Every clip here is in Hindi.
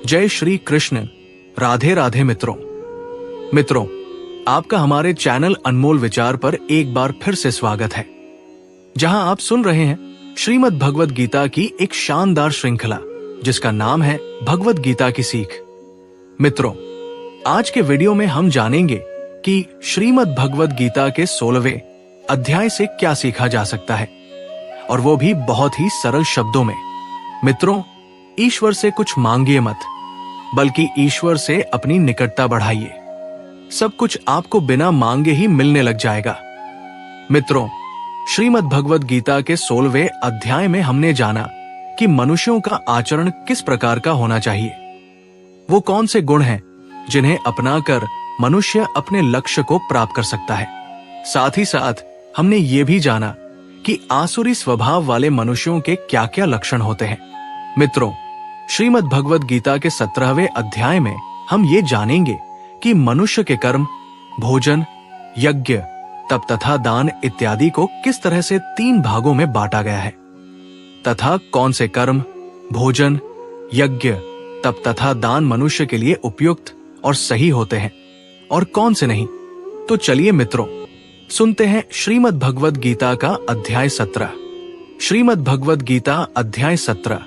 जय श्री कृष्ण। राधे राधे मित्रों, आपका हमारे चैनल अनमोल विचार पर एक बार फिर से स्वागत है, जहां आप सुन रहे हैं श्रीमद् भगवद गीता की एक शानदार श्रृंखला जिसका नाम है भगवद गीता की सीख। मित्रों, आज के वीडियो में हम जानेंगे कि श्रीमद् भगवद गीता के 16वें अध्याय से क्या सीखा जा सकता है, और वो भी बहुत ही सरल शब्दों में। मित्रों, ईश्वर से कुछ मांगिए मत, बल्कि ईश्वर से अपनी निकटता बढ़ाइए। सब कुछ आपको बिना मांगे ही मिलने लग जाएगा। मित्रों, श्रीमद् भगवद गीता के 16वें अध्याय में हमने जाना कि मनुष्यों का आचरण किस प्रकार का होना चाहिए। वो कौन से गुण हैं जिन्हें अपनाकर मनुष्य अपने लक्ष्य को प्राप्त कर सकता है। साथ ही साथ हमने ये भी जाना कि आसुरी स्वभाव वाले मनुष्यों के क्या क्या लक्षण होते हैं। मित्रों, श्रीमद् भगवद गीता के 17वें अध्याय में हम ये जानेंगे कि मनुष्य के कर्म, भोजन, यज्ञ, तप तथा दान इत्यादि को किस तरह से 3 भागों में बांटा गया है, तथा कौन से कर्म, भोजन, यज्ञ, तप तथा दान मनुष्य के लिए उपयुक्त और सही होते हैं और कौन से नहीं। तो चलिए मित्रों, सुनते हैं श्रीमद् भगवद गीता का अध्याय 17। श्रीमद् भगवद गीता अध्याय 17,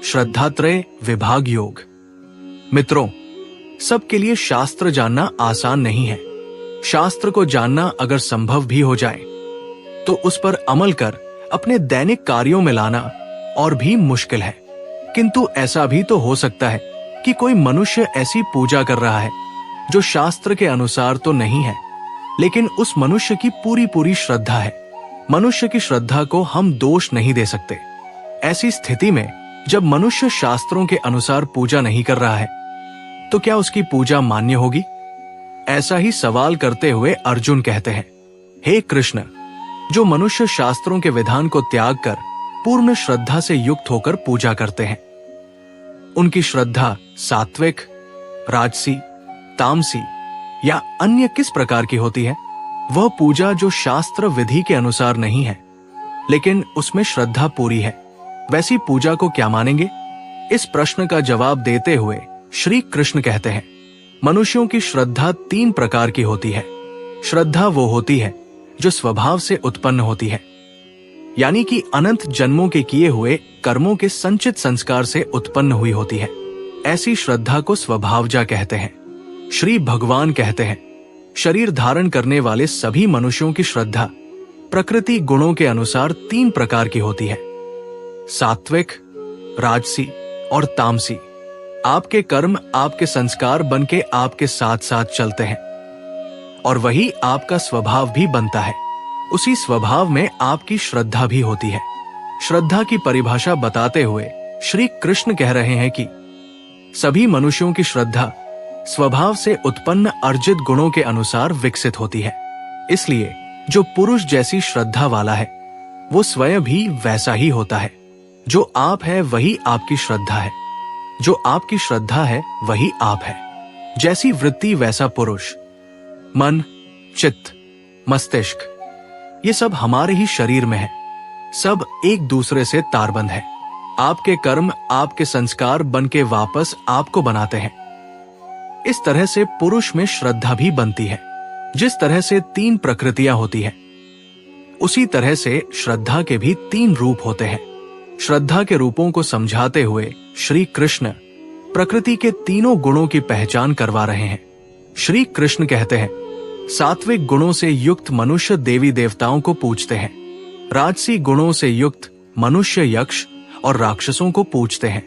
श्रद्धात्रय विभाग योग। मित्रों, सबके लिए शास्त्र जानना आसान नहीं है। शास्त्र को जानना अगर संभव भी हो जाए तो उस पर अमल कर अपने दैनिक कार्यों में लाना और भी मुश्किल है। किंतु ऐसा भी तो हो सकता है कि कोई मनुष्य ऐसी पूजा कर रहा है जो शास्त्र के अनुसार तो नहीं है, लेकिन उस मनुष्य की पूरी श्रद्धा है। मनुष्य की श्रद्धा को हम दोष नहीं दे सकते। ऐसी स्थिति में जब मनुष्य शास्त्रों के अनुसार पूजा नहीं कर रहा है तो क्या उसकी पूजा मान्य होगी? ऐसा ही सवाल करते हुए अर्जुन कहते हैं, हे कृष्ण, जो मनुष्य शास्त्रों के विधान को त्याग कर पूर्ण श्रद्धा से युक्त होकर पूजा करते हैं, उनकी श्रद्धा सात्विक, राजसी, तामसी या अन्य किस प्रकार की होती है? वह पूजा जो शास्त्र विधि के अनुसार नहीं है, लेकिन उसमें श्रद्धा पूरी है, वैसी पूजा को क्या मानेंगे? इस प्रश्न का जवाब देते हुए श्री कृष्ण कहते हैं, मनुष्यों की श्रद्धा 3 प्रकार की होती है। श्रद्धा वो होती है जो स्वभाव से उत्पन्न होती है, यानी कि अनंत जन्मों के किए हुए कर्मों के संचित संस्कार से उत्पन्न हुई होती है। ऐसी श्रद्धा को स्वभावजा कहते हैं। श्री भगवान कहते हैं, शरीर धारण करने वाले सभी मनुष्यों की श्रद्धा प्रकृति गुणों के अनुसार 3 प्रकार की होती है, सात्विक, राजसी और तामसी। आपके कर्म आपके संस्कार बनके आपके साथ साथ चलते हैं और वही आपका स्वभाव भी बनता है। उसी स्वभाव में आपकी श्रद्धा भी होती है। श्रद्धा की परिभाषा बताते हुए श्री कृष्ण कह रहे हैं कि सभी मनुष्यों की श्रद्धा स्वभाव से उत्पन्न अर्जित गुणों के अनुसार विकसित होती है। इसलिए जो पुरुष जैसी श्रद्धा वाला है वो स्वयं भी वैसा ही होता है। जो आप है वही आपकी श्रद्धा है, जो आपकी श्रद्धा है वही आप है। जैसी वृत्ति वैसा पुरुष। मन, चित्त, मस्तिष्क, ये सब हमारे ही शरीर में है। सब एक दूसरे से तारबंद है। आपके कर्म आपके संस्कार बन के वापस आपको बनाते हैं। इस तरह से पुरुष में श्रद्धा भी बनती है। जिस तरह से 3 प्रकृतियां होती है, उसी तरह से श्रद्धा के भी 3 रूप होते हैं। श्रद्धा के रूपों को समझाते हुए श्री कृष्ण प्रकृति के 3 गुणों की पहचान करवा रहे हैं। श्री कृष्ण कहते हैं, सात्विक गुणों से युक्त मनुष्य देवी देवताओं को पूजते हैं, राजसी गुणों से युक्त मनुष्य यक्ष और राक्षसों को पूजते हैं,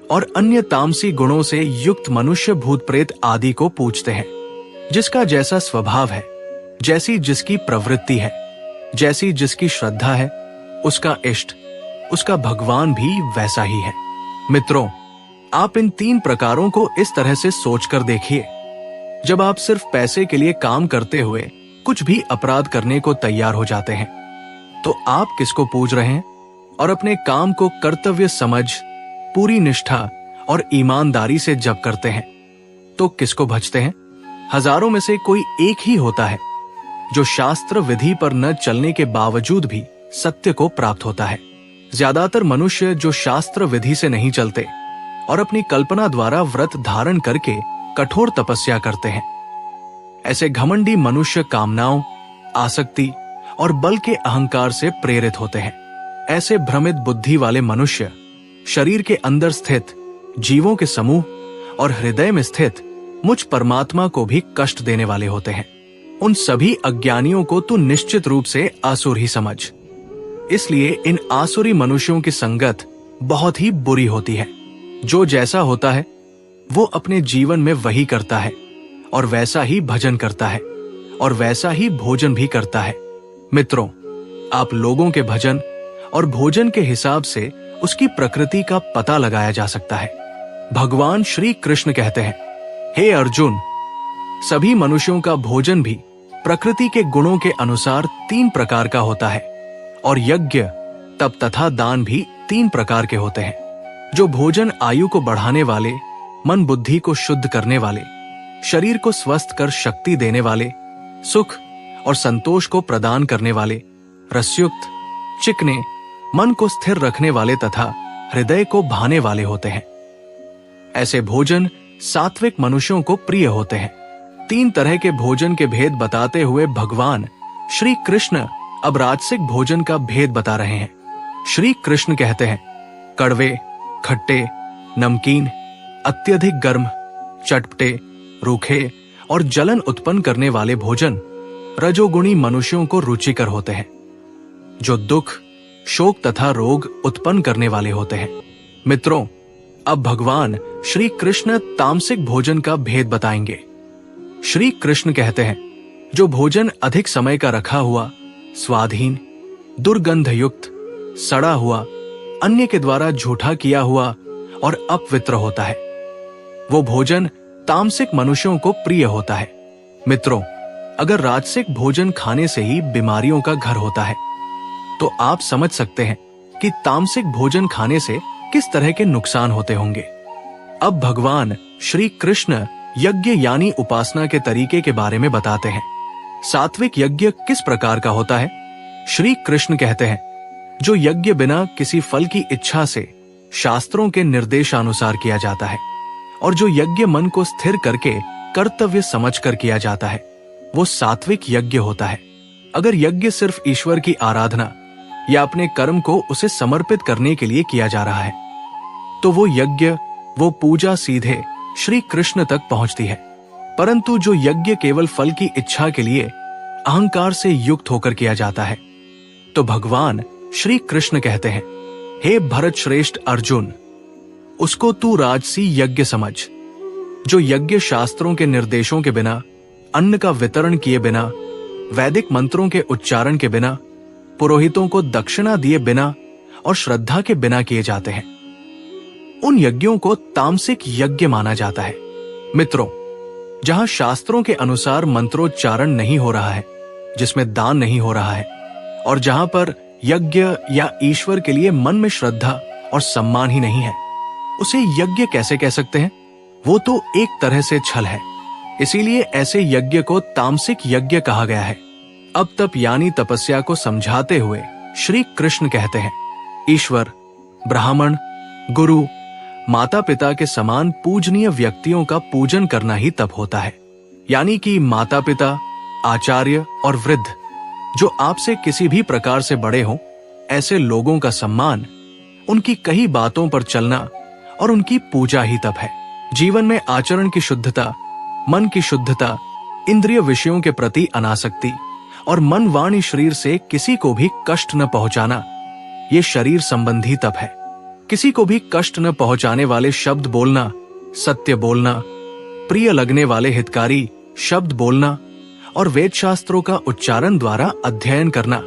और अन्य तामसी गुणों से युक्त मनुष्य भूत प्रेत आदि को पूजते हैं। जिसका जैसा स्वभाव है, जैसी जिसकी प्रवृत्ति है, जैसी जिसकी श्रद्धा है, उसका इष्ट, उसका भगवान भी वैसा ही है। मित्रों, आप इन 3 प्रकारों को इस तरह से सोचकर देखिए। जब आप सिर्फ पैसे के लिए काम करते हुए कुछ भी अपराध करने को तैयार हो जाते हैं, तो आप किसको पूज रहे हैं? और अपने काम को कर्तव्य समझ पूरी निष्ठा और ईमानदारी से जब करते हैं तो किसको भजते हैं? हजारों में से कोई एक ही होता है जो शास्त्र विधि पर न चलने के बावजूद भी सत्य को प्राप्त होता है। ज्यादातर मनुष्य जो शास्त्र विधि से नहीं चलते और अपनी कल्पना द्वारा व्रत धारण करके कठोर तपस्या करते हैं। ऐसे घमंडी मनुष्य कामनाओं, आसक्ति और बल के अहंकार से प्रेरित होते हैं। ऐसे भ्रमित बुद्धि वाले मनुष्य शरीर के अंदर स्थित जीवों के समूह और हृदय में स्थित मुझ परमात्मा को भी कष्ट देने वाले होते हैं। उन सभी अज्ञानियों को तू निश्चित रूप से आसुर ही समझ। इसलिए इन आसुरी मनुष्यों की संगत बहुत ही बुरी होती है। जो जैसा होता है वो अपने जीवन में वही करता है और वैसा ही भजन करता है और वैसा ही भोजन भी करता है। मित्रों, आप लोगों के भजन और भोजन के हिसाब से उसकी प्रकृति का पता लगाया जा सकता है। भगवान श्री कृष्ण कहते हैं, हे अर्जुन, सभी मनुष्यों का भोजन भी प्रकृति के गुणों के अनुसार 3 प्रकार का होता है और यज्ञ, तप तथा दान भी 3 प्रकार के होते हैं। जो भोजन आयु को बढ़ाने वाले, मन बुद्धि को शुद्ध करने वाले, शरीर को स्वस्थ कर शक्ति देने वाले, सुख और संतोष को प्रदान करने वाले, रसयुक्त, चिकने, मन को स्थिर रखने वाले तथा हृदय को भाने वाले होते हैं। ऐसे भोजन सात्विक मनुष्यों को प्रिय होते हैं। 3 तरह के भोजन के भेद बताते हुए भगवान श्री कृष्ण अब राजसिक भोजन का भेद बता रहे हैं। श्री कृष्ण कहते हैं, कड़वे, खट्टे, नमकीन, अत्यधिक गर्म, चटपटे, रूखे और जलन उत्पन्न करने वाले भोजन रजोगुणी मनुष्यों को रुचिकर होते हैं, जो दुख, शोक तथा रोग उत्पन्न करने वाले होते हैं। मित्रों, अब भगवान श्री कृष्ण तामसिक भोजन का भेद बताएंगे। श्री कृष्ण कहते हैं, जो भोजन अधिक समय का रखा हुआ, स्वादहीन, दुर्गंध युक्त, सड़ा हुआ, अन्य के द्वारा झूठा किया हुआ और अपवित्र होता है, वो भोजन तामसिक मनुष्यों को प्रिय होता है। मित्रों, अगर राजसिक भोजन खाने से ही बीमारियों का घर होता है, तो आप समझ सकते हैं कि तामसिक भोजन खाने से किस तरह के नुकसान होते होंगे। अब भगवान श्री कृष्ण यज्ञ यानी उपासना के तरीके के बारे में बताते हैं। सात्विक यज्ञ किस प्रकार का होता है? श्री कृष्ण कहते हैं, जो यज्ञ बिना किसी फल की इच्छा से शास्त्रों के निर्देशानुसार किया जाता है और जो यज्ञ मन को स्थिर करके कर्तव्य समझकर किया जाता है, वो सात्विक यज्ञ होता है। अगर यज्ञ सिर्फ ईश्वर की आराधना या अपने कर्म को उसे समर्पित करने के लिए किया जा रहा है, तो वो यज्ञ, वो पूजा सीधे श्री कृष्ण तक पहुंचती है। परंतु जो यज्ञ केवल फल की इच्छा के लिए अहंकार से युक्त होकर किया जाता है, तो भगवान श्री कृष्ण कहते हैं, हे भरत श्रेष्ठ अर्जुन, उसको तू राजसी यज्ञ समझ। जो यज्ञ शास्त्रों के निर्देशों के बिना, अन्न का वितरण किए बिना, वैदिक मंत्रों के उच्चारण के बिना, पुरोहितों को दक्षिणा दिए बिना और श्रद्धा के बिना किए जाते हैं, उन यज्ञों को तामसिक यज्ञ माना जाता है। मित्रों, जहां शास्त्रों के अनुसार मंत्रोच्चारण नहीं हो रहा है, जिसमें दान नहीं हो रहा है और जहां पर यज्ञ या ईश्वर के लिए मन में श्रद्धा और सम्मान ही नहीं है, उसे यज्ञ कैसे कह सकते हैं? वो तो एक तरह से छल है। इसीलिए ऐसे यज्ञ को तामसिक यज्ञ कहा गया है। अब तप यानी तपस्या को समझाते हुए श्री कृष्ण कहते हैं, ईश्वर, ब्राह्मण, गुरु, माता पिता के समान पूजनीय व्यक्तियों का पूजन करना ही तप होता है। यानी कि माता पिता, आचार्य और वृद्ध, जो आपसे किसी भी प्रकार से बड़े हों, ऐसे लोगों का सम्मान, उनकी कही बातों पर चलना और उनकी पूजा ही तप है। जीवन में आचरण की शुद्धता, मन की शुद्धता, इंद्रिय विषयों के प्रति अनासक्ति और मन वाणी शरीर से किसी को भी कष्ट न पहुंचाना, ये शरीर संबंधी तप है। किसी को भी कष्ट न पहुंचाने वाले शब्द बोलना, सत्य बोलना, प्रिय लगने वाले हितकारी शब्द बोलना और वेद शास्त्रों का उच्चारण द्वारा अध्ययन करना,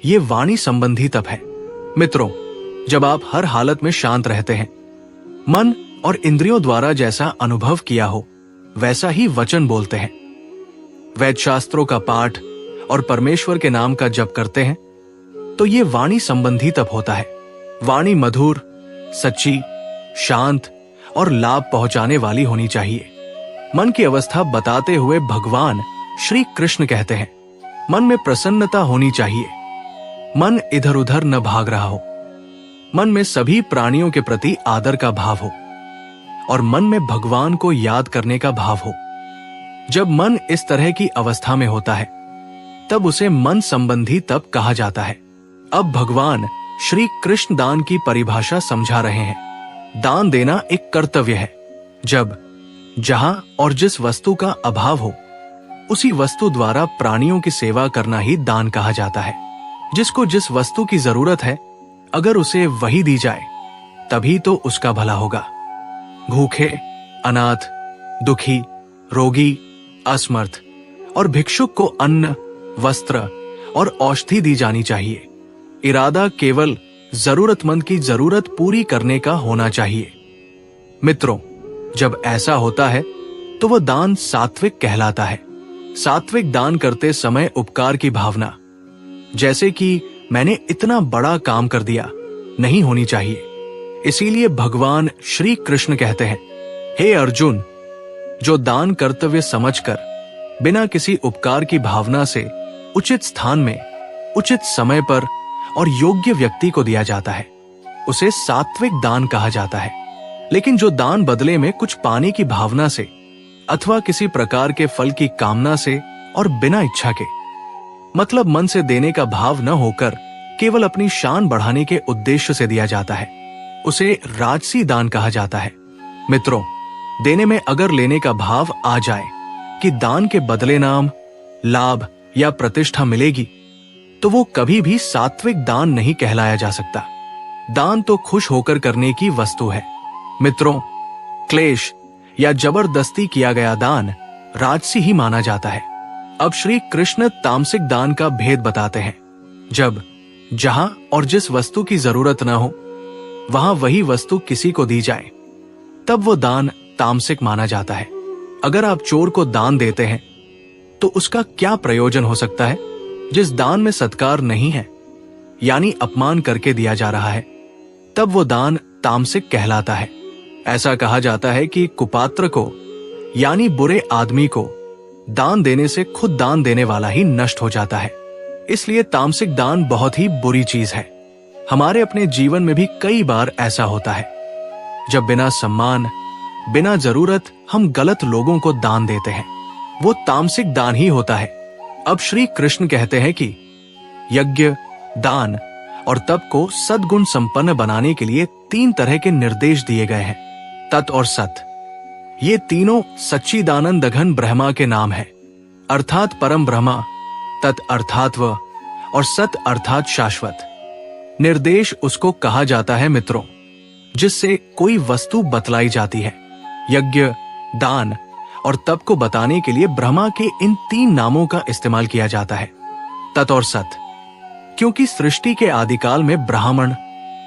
ये वाणी संबंधी तप है। मित्रों, जब आप हर हालत में शांत रहते हैं, मन और इंद्रियों द्वारा जैसा अनुभव किया हो वैसा ही वचन बोलते हैं, वेद शास्त्रों का पाठ और परमेश्वर के नाम का जप करते हैं, तो ये वाणी संबंधी तप होता है। वाणी मधुर, सच्ची, शांत और लाभ पहुंचाने वाली होनी चाहिए। मन की अवस्था बताते हुए भगवान श्री कृष्ण कहते हैं, मन में प्रसन्नता होनी चाहिए, मन इधर उधर न भाग रहा हो, मन में सभी प्राणियों के प्रति आदर का भाव हो, और मन में भगवान को याद करने का भाव हो। जब मन इस तरह की अवस्था में होता है तब उसे मन संबंधी तप कहा जाता है। अब भगवान श्री कृष्ण दान की परिभाषा समझा रहे हैं। दान देना एक कर्तव्य है। जब जहां और जिस वस्तु का अभाव हो उसी वस्तु द्वारा प्राणियों की सेवा करना ही दान कहा जाता है। जिसको जिस वस्तु की जरूरत है अगर उसे वही दी जाए तभी तो उसका भला होगा। भूखे, अनाथ, दुखी, रोगी, असमर्थ और भिक्षुक को अन्न, वस्त्र और औषधि दी जानी चाहिए। इरादा केवल जरूरतमंद की जरूरत पूरी करने का होना चाहिए। मित्रों, जब ऐसा होता है तो वह दान सात्विक कहलाता है। सात्विक दान करते समय उपकार की भावना, जैसे कि मैंने इतना बड़ा काम कर दिया, नहीं होनी चाहिए। इसीलिए भगवान श्री कृष्ण कहते हैं, हे अर्जुन, जो दान कर्तव्य समझकर बिना किसी उपकार की भावना से उचित स्थान में, उचित समय पर और योग्य व्यक्ति को दिया जाता है उसे सात्विक दान कहा जाता है। लेकिन जो दान बदले में कुछ पाने की भावना से अथवा किसी प्रकार के फल की कामना से और बिना इच्छा के, मतलब मन से देने का भाव न होकर केवल अपनी शान बढ़ाने के उद्देश्य से दिया जाता है, उसे राजसी दान कहा जाता है। मित्रों, देने में अगर लेने का भाव आ जाए कि दान के बदले नाम, लाभ या प्रतिष्ठा मिलेगी तो वो कभी भी सात्विक दान नहीं कहलाया जा सकता। दान तो खुश होकर करने की वस्तु है। मित्रों, क्लेश या जबरदस्ती किया गया दान राजसी ही माना जाता है। अब श्री कृष्ण तामसिक दान का भेद बताते हैं। जब जहां और जिस वस्तु की जरूरत न हो वहां वही वस्तु किसी को दी जाए तब वो दान तामसिक माना जाता है। अगर आप चोर को दान देते हैं तो उसका क्या प्रयोजन हो सकता है? जिस दान में सत्कार नहीं है, यानी अपमान करके दिया जा रहा है, तब वो दान तामसिक कहलाता है। ऐसा कहा जाता है कि कुपात्र को, यानी बुरे आदमी को दान देने से खुद दान देने वाला ही नष्ट हो जाता है। इसलिए तामसिक दान बहुत ही बुरी चीज है। हमारे अपने जीवन में भी कई बार ऐसा होता है जब बिना सम्मान, बिना जरूरत हम गलत लोगों को दान देते हैं। वो तामसिक दान ही होता है। अब श्री कृष्ण कहते हैं कि यज्ञ, दान और तप को सद्गुण संपन्न बनाने के लिए 3 तरह के निर्देश दिए गए हैं। तत् और सत, ये तीनों सच्चिदानंद घन ब्रह्मा के नाम है, अर्थात परम ब्रह्मा, तत् अर्थात व और सत अर्थात शाश्वत। निर्देश उसको कहा जाता है मित्रों जिससे कोई वस्तु बतलाई जाती है। यज्ञ, दान और तप को बताने के लिए ब्रह्मा के इन 3 नामों का इस्तेमाल किया जाता है, तत् और सत, क्योंकि सृष्टि के आदिकाल में ब्राह्मण,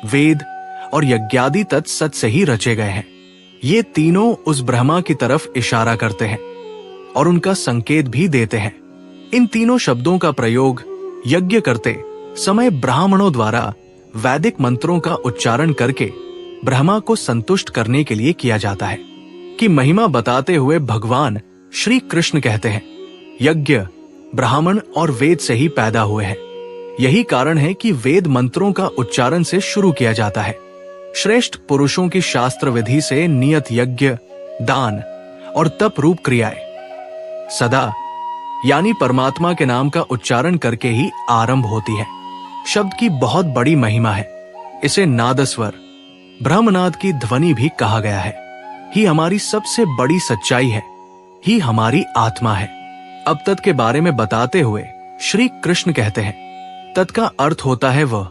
वेद और यज्ञादि तत् सत से ही रचे गए हैं। ये तीनों उस ब्रह्मा की तरफ इशारा करते हैं और उनका संकेत भी देते हैं। इन तीनों शब्दों का प्रयोग यज्ञ करते समय ब्राह्मणों द्वारा वैदिक मंत्रों का उच्चारण करके ब्रह्मा को संतुष्ट करने के लिए किया जाता है। की महिमा बताते हुए भगवान श्री कृष्ण कहते हैं, यज्ञ ब्राह्मण और वेद से ही पैदा हुए हैं। यही कारण है कि वेद मंत्रों का उच्चारण से शुरू किया जाता है। श्रेष्ठ पुरुषों की शास्त्र विधि से नियत यज्ञ, दान और तप रूप क्रियाएं सदा, यानी परमात्मा के नाम का उच्चारण करके ही आरंभ होती है। शब्द की बहुत बड़ी महिमा है। इसे नादस्वर, ब्रह्मनाद की ध्वनि भी कहा गया है। ही हमारी सबसे बड़ी सच्चाई है, ही हमारी आत्मा है। अब तत् के बारे में बताते हुए श्री कृष्ण कहते हैं, तत् का अर्थ होता है वह,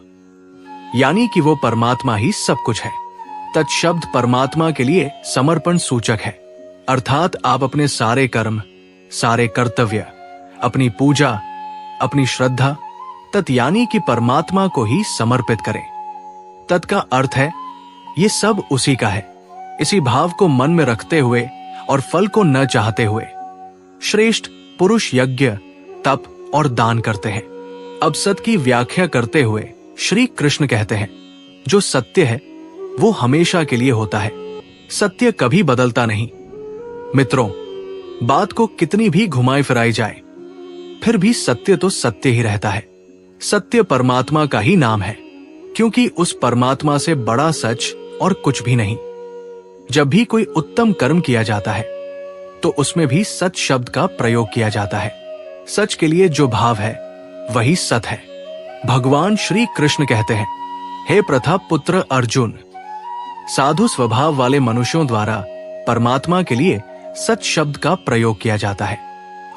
यानी कि वो परमात्मा ही सब कुछ है। तत् शब्द परमात्मा के लिए समर्पण सूचक है, अर्थात आप अपने सारे कर्म, सारे कर्तव्य, अपनी पूजा, अपनी श्रद्धा तत् यानी कि परमात्मा को ही समर्पित करें। तत् का अर्थ है ये सब उसी का है। इसी भाव को मन में रखते हुए और फल को न चाहते हुए श्रेष्ठ पुरुष यज्ञ, तप और दान करते हैं। अब सत की व्याख्या करते हुए श्री कृष्ण कहते हैं, जो सत्य है वो हमेशा के लिए होता है। सत्य कभी बदलता नहीं। मित्रों, बात को कितनी भी घुमाई फिराई जाए फिर भी सत्य तो सत्य ही रहता है। सत्य परमात्मा का ही नाम है, क्योंकि उस परमात्मा से बड़ा सच और कुछ भी नहीं। जब भी कोई उत्तम कर्म किया जाता है तो उसमें भी सच शब्द का प्रयोग किया जाता है। सच के लिए जो भाव है वही सत है। भगवान श्री कृष्ण कहते हैं, हे प्रताप पुत्र अर्जुन, साधु स्वभाव वाले मनुष्यों द्वारा परमात्मा के लिए सच शब्द का प्रयोग किया जाता है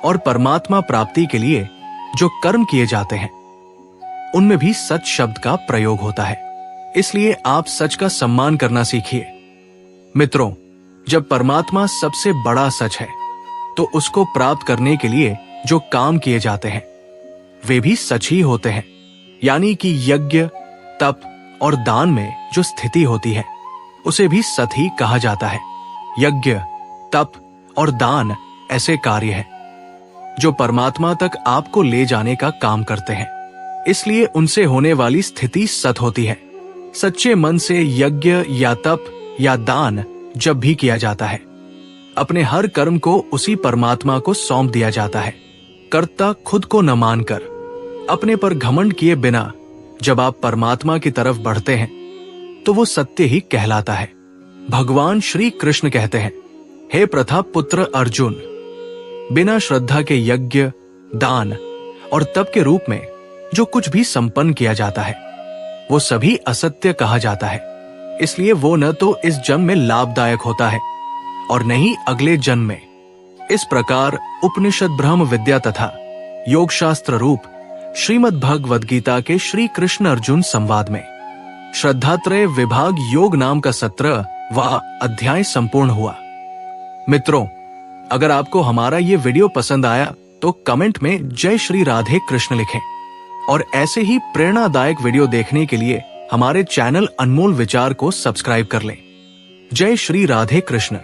और परमात्मा प्राप्ति के लिए जो कर्म किए जाते हैं उनमें भी सच शब्द का प्रयोग होता है। इसलिए आप सच का सम्मान करना सीखिए। मित्रों, जब परमात्मा सबसे बड़ा सच है तो उसको प्राप्त करने के लिए जो काम किए जाते हैं वे भी सच ही होते हैं। यानी कि यज्ञ, तप और दान में जो स्थिति होती है उसे भी सत ही कहा जाता है। यज्ञ, तप और दान ऐसे कार्य हैं जो परमात्मा तक आपको ले जाने का काम करते हैं, इसलिए उनसे होने वाली स्थिति सत होती है। सच्चे मन से यज्ञ या तप या दान जब भी किया जाता है, अपने हर कर्म को उसी परमात्मा को सौंप दिया जाता है। कर्ता खुद को न मानकर, अपने पर घमंड किए बिना जब आप परमात्मा की तरफ बढ़ते हैं तो वो सत्य ही कहलाता है। भगवान श्री कृष्ण कहते हैं, हे प्रताप पुत्र अर्जुन, बिना श्रद्धा के यज्ञ, दान और तप के रूप में जो कुछ भी संपन्न किया जाता है वो सभी असत्य कहा जाता है। इसलिए वो न तो इस जन्म में लाभदायक होता है और न ही अगले जन्म में। इस प्रकार उपनिषद ब्रह्म विद्या तथा योग शास्त्र रूप श्रीमद् भगवद गीता के श्री कृष्ण अर्जुन संवाद में श्रद्धात्रय विभाग योग नाम का सत्र व अध्याय संपूर्ण हुआ। मित्रों, अगर आपको हमारा ये वीडियो पसंद आया तो कमेंट में जय श्री राधे कृष्ण लिखें और ऐसे ही प्रेरणादायक वीडियो देखने के लिए हमारे चैनल अनमोल विचार को सब्सक्राइब कर लें। जय श्री राधे कृष्ण।